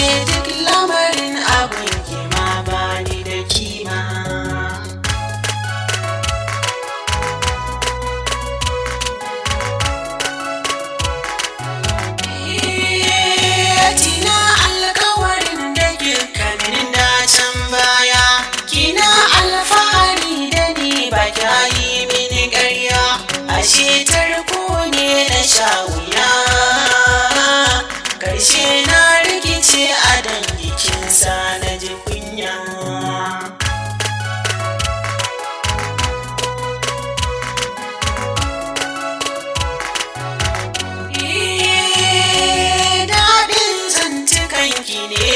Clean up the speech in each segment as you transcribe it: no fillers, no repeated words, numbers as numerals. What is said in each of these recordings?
ashe duk lamarin abun kima bani da kima. Tina alkawarin da dukkanin da can baya, kina alfahari da ni ba kya yi mini ƙarya, ashe tarko ne na sha wuya, ƙarshe na rikice a dangikinsa na ji kunya.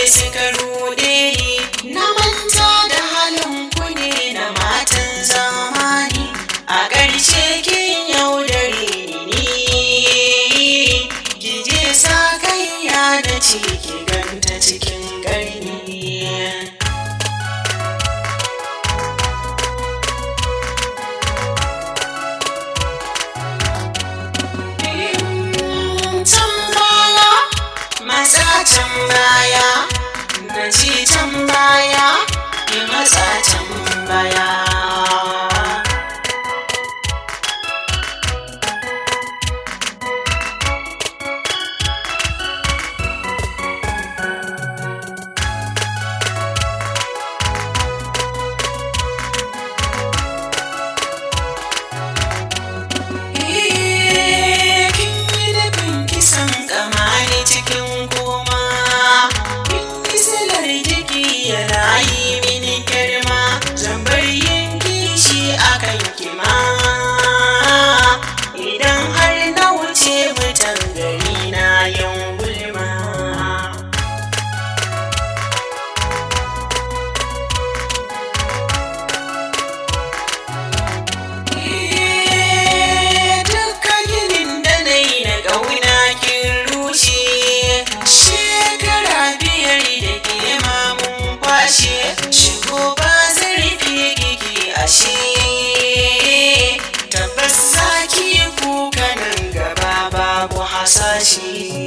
Suka ruɗe ni, na manta da halin ku ne na matan zamani, a ƙarshe kin yaudare ni, ki je sa kaiya da ci ki ganta cikin ƙarni. Can baya, na ci can baya, ki matsa can baya. Kin yi nufin kisan kamani cikin yana yi mini girma, zan bar yin kishi a kan kima, idan har na wuce mutan gari na yin gulma. Dukkan ginin da na yi na ƙauna kin rushe, shekara 5 da ke shigo ba zurfi kiki ashe, tabbas zaki kuka nan gaba babu hasashe.